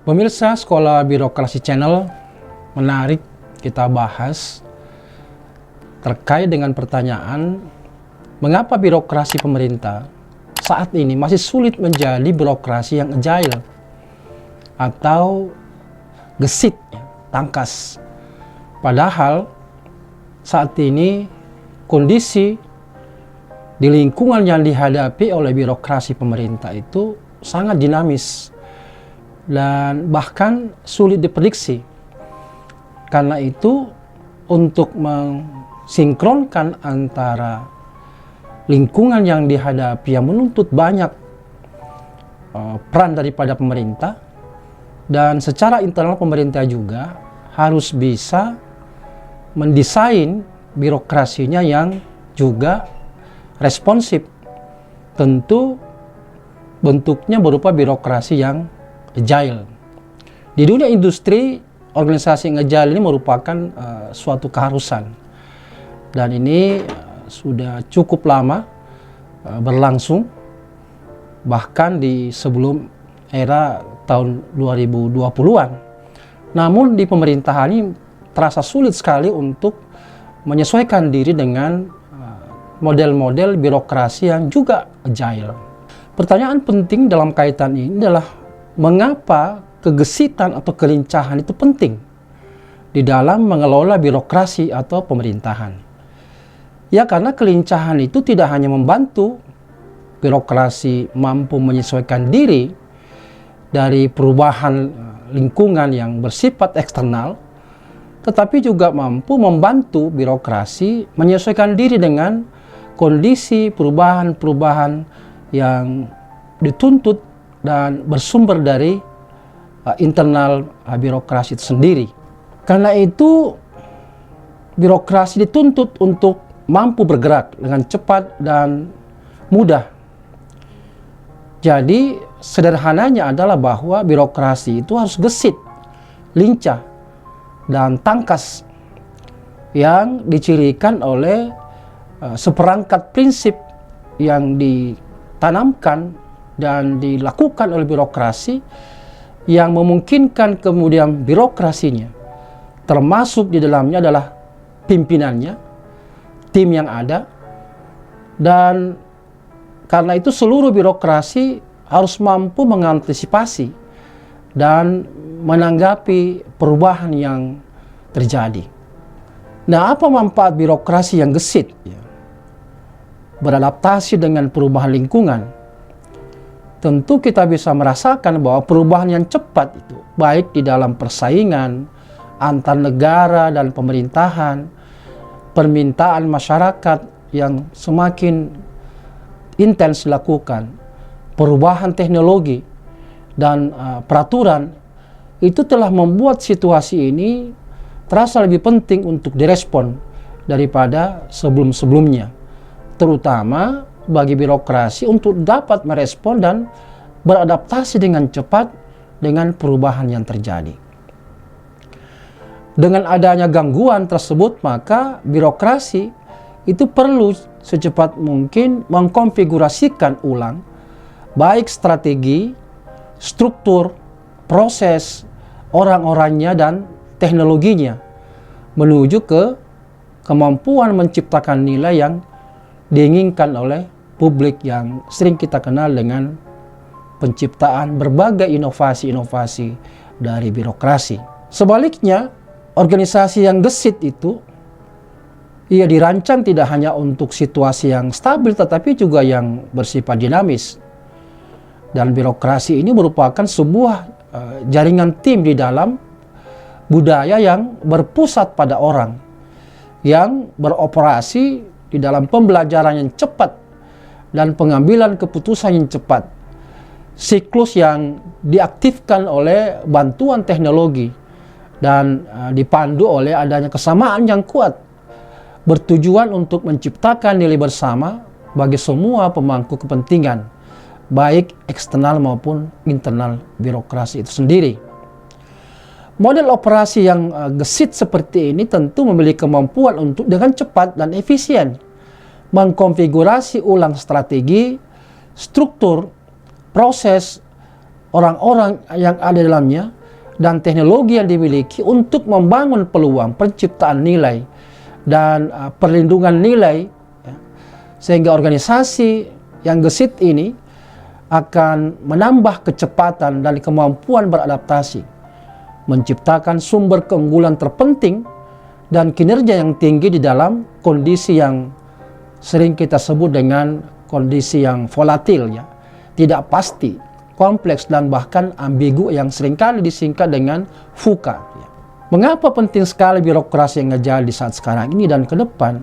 Pemirsa Sekolah Birokrasi Channel, menarik kita bahas terkait dengan pertanyaan mengapa birokrasi pemerintah saat ini masih sulit menjadi birokrasi yang agile atau gesit, tangkas. Padahal saat ini kondisi di lingkungan yang dihadapi oleh birokrasi pemerintah itu sangat dinamis dan bahkan sulit diprediksi. Karena itu, untuk mensinkronkan antara lingkungan yang dihadapi yang menuntut banyak peran daripada pemerintah, dan secara internal pemerintah juga harus bisa mendesain birokrasinya yang juga responsif. Tentu bentuknya berupa birokrasi yang agile. Di dunia industri, organisasi yang agile ini merupakan suatu keharusan. Dan ini sudah cukup lama berlangsung, bahkan di sebelum era tahun 2020-an. Namun di pemerintahan ini terasa sulit sekali untuk menyesuaikan diri dengan model-model birokrasi yang juga agile. Pertanyaan penting dalam kaitan ini adalah mengapa kegesitan atau kelincahan itu penting di dalam mengelola birokrasi atau pemerintahan. Ya, karena kelincahan itu tidak hanya membantu birokrasi mampu menyesuaikan diri dari perubahan lingkungan yang bersifat eksternal, tetapi juga mampu membantu birokrasi menyesuaikan diri dengan kondisi perubahan-perubahan yang dituntut dan bersumber dari internal birokrasi itu sendiri. Karena itu, birokrasi dituntut untuk mampu bergerak dengan cepat dan mudah. Jadi, sederhananya adalah bahwa birokrasi itu harus gesit, lincah, dan tangkas yang dicirikan oleh seperangkat prinsip yang ditanamkan dan dilakukan oleh birokrasi yang memungkinkan kemudian birokrasinya, termasuk di dalamnya adalah pimpinannya, tim yang ada, dan karena itu seluruh birokrasi harus mampu mengantisipasi dan menanggapi perubahan yang terjadi. Nah, apa manfaat birokrasi yang gesit? Beradaptasi dengan perubahan lingkungan. Tentu kita bisa merasakan bahwa perubahan yang cepat itu, baik di dalam persaingan antar negara dan pemerintahan, permintaan masyarakat yang semakin intens dilakukan, perubahan teknologi dan peraturan, itu telah membuat situasi ini terasa lebih penting untuk direspon daripada sebelum-sebelumnya, terutama bagi birokrasi untuk dapat merespon dan beradaptasi dengan cepat dengan perubahan yang terjadi. Dengan adanya gangguan tersebut, maka birokrasi itu perlu secepat mungkin mengkonfigurasikan ulang baik strategi, struktur, proses, orang-orangnya dan teknologinya menuju ke kemampuan menciptakan nilai yang diinginkan oleh publik yang sering kita kenal dengan penciptaan berbagai inovasi-inovasi dari birokrasi. Sebaliknya, organisasi yang gesit itu ia dirancang tidak hanya untuk situasi yang stabil tetapi juga yang bersifat dinamis. Dan birokrasi ini merupakan sebuah jaringan tim di dalam budaya yang berpusat pada orang, yang beroperasi di dalam pembelajaran yang cepat dan pengambilan keputusan yang cepat. Siklus yang diaktifkan oleh bantuan teknologi dan dipandu oleh adanya kesamaan yang kuat, bertujuan untuk menciptakan nilai bersama bagi semua pemangku kepentingan, baik eksternal maupun internal birokrasi itu sendiri. Model operasi yang gesit seperti ini tentu memiliki kemampuan untuk dengan cepat dan efisien mengkonfigurasi ulang strategi, struktur, proses, orang-orang yang ada di dalamnya, dan teknologi yang dimiliki untuk membangun peluang penciptaan nilai dan perlindungan nilai, ya, sehingga organisasi yang gesit ini akan menambah kecepatan dan kemampuan beradaptasi, menciptakan sumber keunggulan terpenting dan kinerja yang tinggi di dalam kondisi yang sering kita sebut dengan kondisi yang volatil, ya, tidak pasti, kompleks, dan bahkan ambigu yang seringkali disingkat dengan VUCA. Mengapa penting sekali birokrasi yang agile di saat sekarang ini dan ke depan?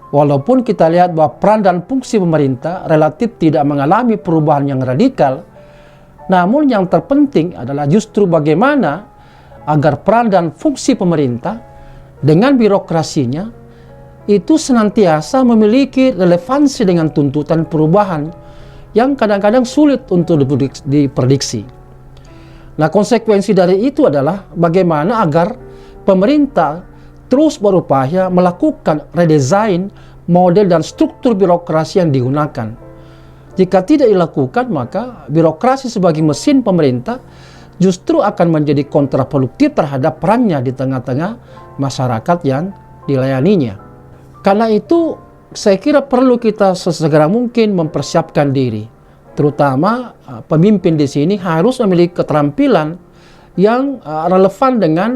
Walaupun kita lihat bahwa peran dan fungsi pemerintah relatif tidak mengalami perubahan yang radikal, namun yang terpenting adalah justru bagaimana agar peran dan fungsi pemerintah dengan birokrasinya itu senantiasa memiliki relevansi dengan tuntutan perubahan yang kadang-kadang sulit untuk diprediksi. Nah, konsekuensi dari itu adalah bagaimana agar pemerintah terus berupaya melakukan redesign model dan struktur birokrasi yang digunakan. Jika tidak dilakukan, maka birokrasi sebagai mesin pemerintah justru akan menjadi kontraproduktif terhadap perannya di tengah-tengah masyarakat yang dilayaninya. Karena itu, saya kira perlu kita sesegera mungkin mempersiapkan diri. Terutama pemimpin di sini harus memiliki keterampilan yang relevan dengan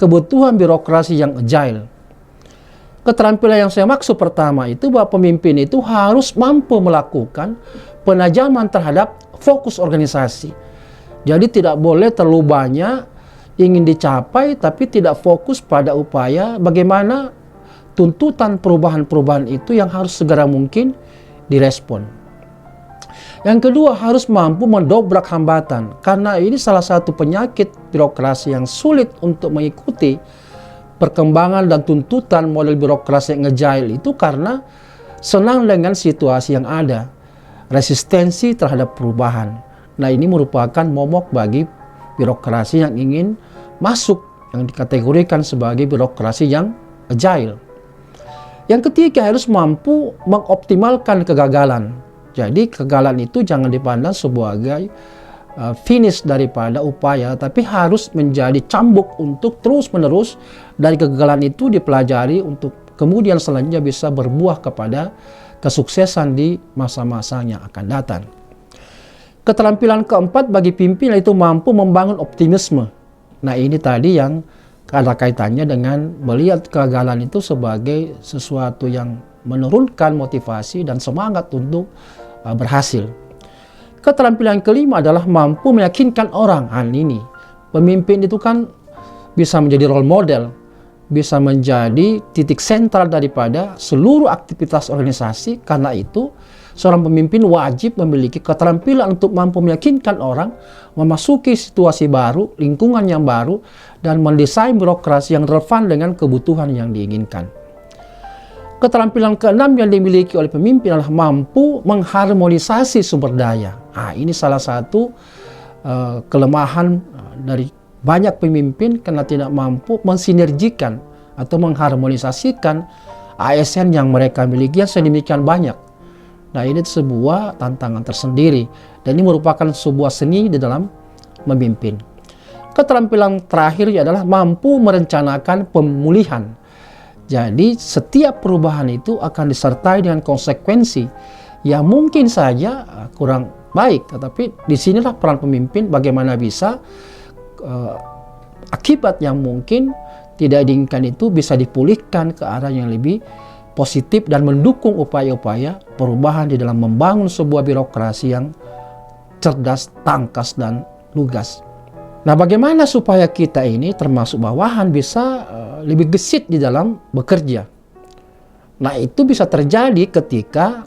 kebutuhan birokrasi yang agile. Keterampilan yang saya maksud pertama itu bahwa pemimpin itu harus mampu melakukan penajaman terhadap fokus organisasi. Jadi tidak boleh terlalu banyak ingin dicapai tapi tidak fokus pada upaya bagaimana tuntutan perubahan-perubahan itu yang harus segera mungkin direspon. Yang kedua, harus mampu mendobrak hambatan, karena ini salah satu penyakit birokrasi yang sulit untuk mengikuti perkembangan dan tuntutan model birokrasi yang agile itu karena senang dengan situasi yang ada, resistensi terhadap perubahan. Nah, ini merupakan momok bagi birokrasi yang ingin masuk, yang dikategorikan sebagai birokrasi yang agile. Yang ketiga, harus mampu mengoptimalkan kegagalan. Jadi kegagalan itu jangan dipandang sebagai finish daripada upaya, tapi harus menjadi cambuk untuk terus-menerus dari kegagalan itu dipelajari untuk kemudian selanjutnya bisa berbuah kepada kesuksesan di masa-masa yang akan datang. Keterampilan keempat bagi pimpinan itu mampu membangun optimisme. Nah, ini tadi yang ada kaitannya dengan melihat kegagalan itu sebagai sesuatu yang menurunkan motivasi dan semangat untuk berhasil. Keterampilan kelima adalah mampu meyakinkan orang. Ini pemimpin itu kan bisa menjadi role model, bisa menjadi titik sentral daripada seluruh aktivitas organisasi. Karena itu seorang pemimpin wajib memiliki keterampilan untuk mampu meyakinkan orang memasuki situasi baru, lingkungan yang baru, dan mendesain birokrasi yang relevan dengan kebutuhan yang diinginkan. Keterampilan keenam yang dimiliki oleh pemimpin adalah mampu mengharmonisasi sumber daya. Nah, ini salah satu kelemahan dari banyak pemimpin karena tidak mampu mensinergikan atau mengharmonisasikan ASN yang mereka miliki yang sedemikian banyak. Nah, ini sebuah tantangan tersendiri dan ini merupakan sebuah seni di dalam memimpin. Keterampilan terakhir adalah mampu merencanakan pemulihan. Jadi setiap perubahan itu akan disertai dengan konsekuensi yang mungkin saja kurang baik, tetapi disinilah peran pemimpin bagaimana bisa akibat yang mungkin tidak diinginkan itu bisa dipulihkan ke arah yang lebih positif dan mendukung upaya-upaya perubahan di dalam membangun sebuah birokrasi yang cerdas, tangkas, dan lugas. Nah, bagaimana supaya kita ini termasuk bawahan bisa lebih gesit di dalam bekerja? Nah, itu bisa terjadi ketika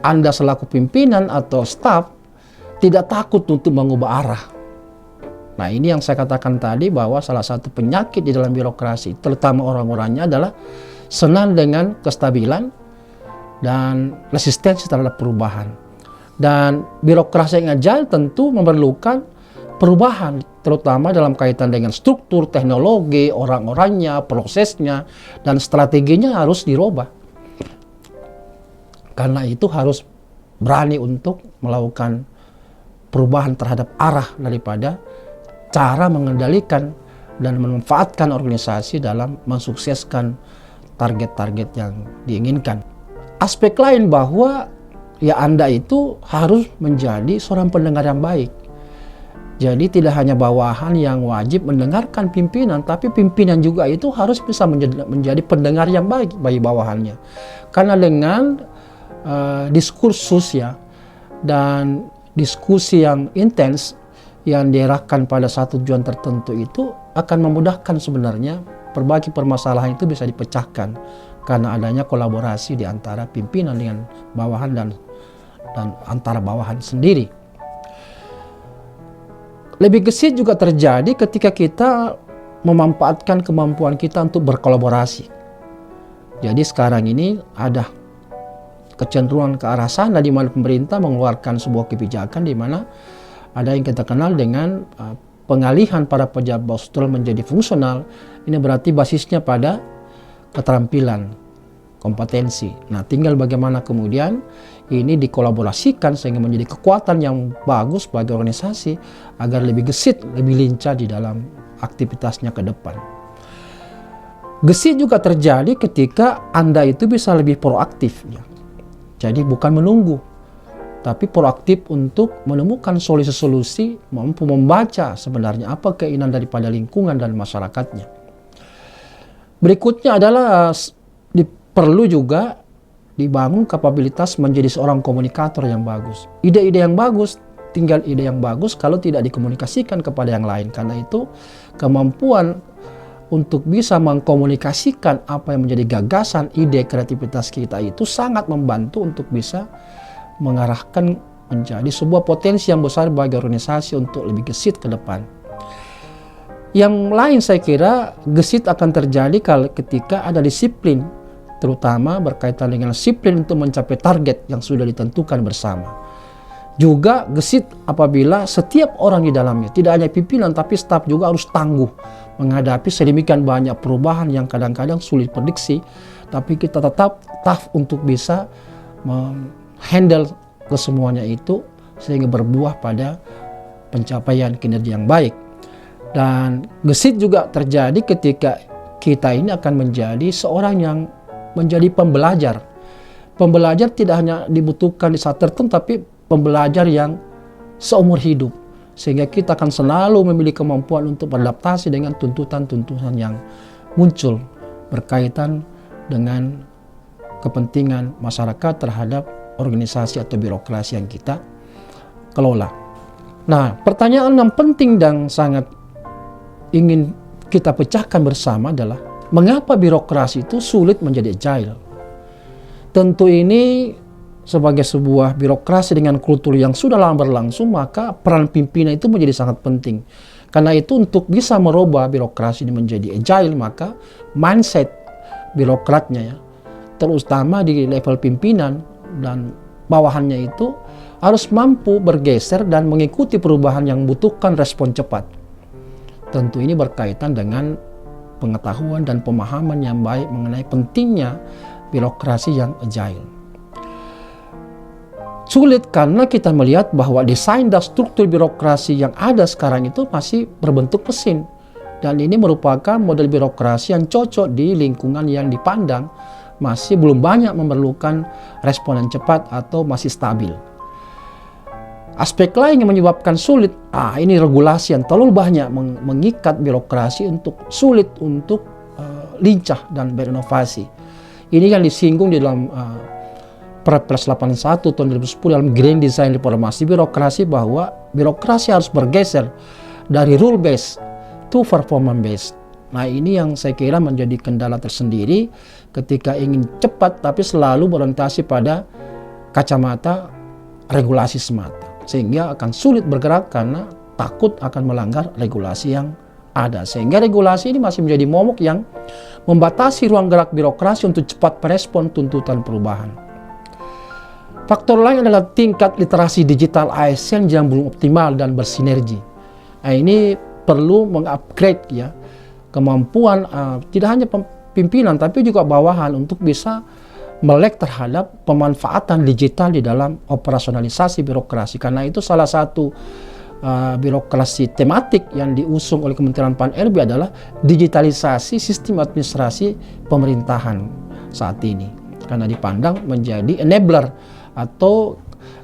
Anda selaku pimpinan atau staf tidak takut untuk mengubah arah. Nah, ini yang saya katakan tadi bahwa salah satu penyakit di dalam birokrasi, terutama orang-orangnya adalah senang dengan kestabilan dan resistensi terhadap perubahan. Dan birokrasi yang agile tentu memerlukan perubahan, terutama dalam kaitan dengan struktur, teknologi, orang-orangnya, prosesnya, dan strateginya harus dirubah. Karena itu harus berani untuk melakukan perubahan terhadap arah daripada cara mengendalikan dan memanfaatkan organisasi dalam mensukseskan target-target yang diinginkan. Aspek lain bahwa ya Anda itu harus menjadi seorang pendengar yang baik. Jadi tidak hanya bawahan yang wajib mendengarkan pimpinan, tapi pimpinan juga itu harus bisa menjadi pendengar yang baik bagi bawahannya. Karena dengan diskursus ya dan diskusi yang intens yang diarahkan pada satu tujuan tertentu itu akan memudahkan sebenarnya berbagai permasalahan itu bisa dipecahkan karena adanya kolaborasi di antara pimpinan dengan bawahan dan antara bawahan sendiri. Lebih gesit juga terjadi ketika kita memanfaatkan kemampuan kita untuk berkolaborasi. Jadi sekarang ini ada kecenderungan ke arah sana di mana pemerintah mengeluarkan sebuah kebijakan di mana ada yang kita kenal dengan pengalihan para pejabat struktural menjadi fungsional. Ini berarti basisnya pada keterampilan, kompetensi. Nah, tinggal bagaimana kemudian ini dikolaborasikan sehingga menjadi kekuatan yang bagus bagi organisasi agar lebih gesit, lebih lincah di dalam aktivitasnya ke depan. Gesit juga terjadi ketika Anda itu bisa lebih proaktif ya. Jadi bukan menunggu, tapi proaktif untuk menemukan solusi-solusi, mampu membaca sebenarnya apa keinginan daripada lingkungan dan masyarakatnya. Berikutnya adalah perlu juga dibangun kapabilitas menjadi seorang komunikator yang bagus. Ide-ide yang bagus, tinggal ide yang bagus kalau tidak dikomunikasikan kepada yang lain. Karena itu kemampuan untuk bisa mengkomunikasikan apa yang menjadi gagasan, ide, kreativitas kita itu sangat membantu untuk bisa mengarahkan menjadi sebuah potensi yang besar bagi organisasi untuk lebih gesit ke depan. Yang lain saya kira gesit akan terjadi ketika ada disiplin, terutama berkaitan dengan disiplin untuk mencapai target yang sudah ditentukan bersama. Juga gesit apabila setiap orang di dalamnya, tidak hanya pimpinan tapi staf juga harus tangguh menghadapi sedemikian banyak perubahan yang kadang-kadang sulit prediksi, tapi kita tetap tough untuk bisa handle kesemuanya itu sehingga berbuah pada pencapaian kinerja yang baik. Dan gesit juga terjadi ketika kita ini akan menjadi seorang yang menjadi pembelajar. Pembelajar tidak hanya dibutuhkan di saat tertentu, tapi pembelajar yang seumur hidup. Sehingga kita akan selalu memiliki kemampuan untuk beradaptasi dengan tuntutan-tuntutan yang muncul berkaitan dengan kepentingan masyarakat terhadap organisasi atau birokrasi yang kita kelola. Nah, pertanyaan yang penting dan sangat ingin kita pecahkan bersama adalah mengapa birokrasi itu sulit menjadi agile? Tentu ini sebagai sebuah birokrasi dengan kultur yang sudah lama berlangsung, maka peran pimpinan itu menjadi sangat penting. Karena itu untuk bisa merubah birokrasi ini menjadi agile, maka mindset birokratnya ya, terutama di level pimpinan dan bawahannya itu harus mampu bergeser dan mengikuti perubahan yang membutuhkan respon cepat. Tentu ini berkaitan dengan pengetahuan dan pemahaman yang baik mengenai pentingnya birokrasi yang agile. Sulit karena kita melihat bahwa desain dan struktur birokrasi yang ada sekarang itu masih berbentuk mesin. Dan ini merupakan model birokrasi yang cocok di lingkungan yang dipandang masih belum banyak memerlukan respon yang cepat atau masih stabil. Aspek lain yang menyebabkan sulit, ini regulasi yang terlalu banyak mengikat birokrasi untuk sulit untuk lincah dan berinovasi. Ini yang disinggung di dalam Perpres 81 tahun 2010 dalam Grand Design Reformasi Birokrasi, bahwa birokrasi harus bergeser dari rule based to performance based. Nah, ini yang saya kira menjadi kendala tersendiri ketika ingin cepat tapi selalu berorientasi pada kacamata regulasi semata, sehingga akan sulit bergerak karena takut akan melanggar regulasi yang ada. Sehingga regulasi ini masih menjadi momok yang membatasi ruang gerak birokrasi untuk cepat merespon tuntutan perubahan. Faktor lain adalah tingkat literasi digital ASN yang belum optimal dan bersinergi. Nah, ini perlu mengupgrade ya kemampuan tidak hanya pimpinan tapi juga bawahan untuk bisa melek terhadap pemanfaatan digital di dalam operasionalisasi birokrasi. Karena itu salah satu birokrasi tematik yang diusung oleh Kementerian Pan-RB adalah digitalisasi sistem administrasi pemerintahan saat ini. Karena dipandang menjadi enabler atau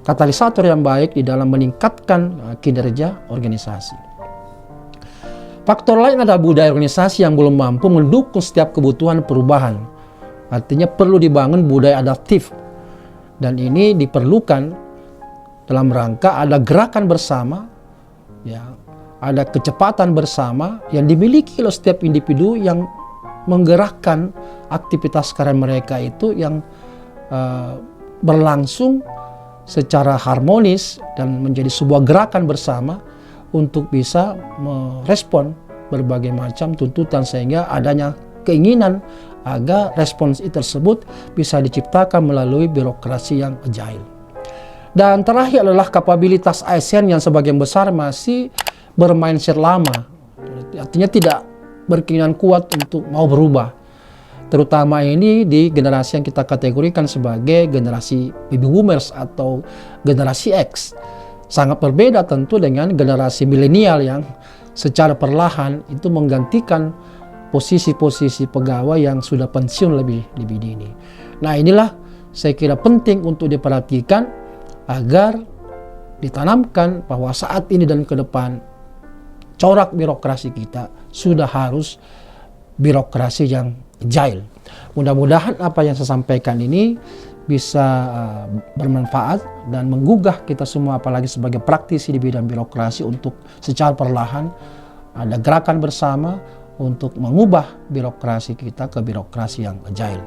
katalisator yang baik di dalam meningkatkan kinerja organisasi. Faktor lain adalah budaya organisasi yang belum mampu mendukung setiap kebutuhan perubahan. Artinya perlu dibangun budaya adaptif. Dan ini diperlukan dalam rangka ada gerakan bersama, ya, ada kecepatan bersama yang dimiliki oleh setiap individu yang menggerakkan aktivitas karya mereka itu yang berlangsung secara harmonis dan menjadi sebuah gerakan bersama untuk bisa merespon berbagai macam tuntutan, sehingga adanya keinginan agar respons tersebut bisa diciptakan melalui birokrasi yang agile. Dan terakhir adalah kapabilitas ASN yang sebagian besar masih bermindset lama, artinya tidak berkeinginan kuat untuk mau berubah. Terutama ini di generasi yang kita kategorikan sebagai generasi baby boomers atau generasi X. Sangat berbeda tentu dengan generasi milenial yang secara perlahan itu menggantikan posisi-posisi pegawai yang sudah pensiun lebih dini. Nah, inilah saya kira penting untuk diperhatikan agar ditanamkan bahwa saat ini dan ke depan corak birokrasi kita sudah harus birokrasi yang agile. Mudah-mudahan apa yang saya sampaikan ini bisa bermanfaat dan menggugah kita semua, apalagi sebagai praktisi di bidang birokrasi, untuk secara perlahan ada gerakan bersama untuk mengubah birokrasi kita ke birokrasi yang agile.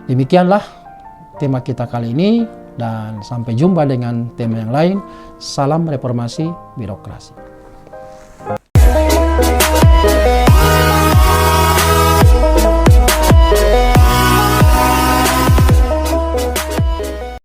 Demikianlah tema kita kali ini, dan sampai jumpa dengan tema yang lain. Salam reformasi birokrasi.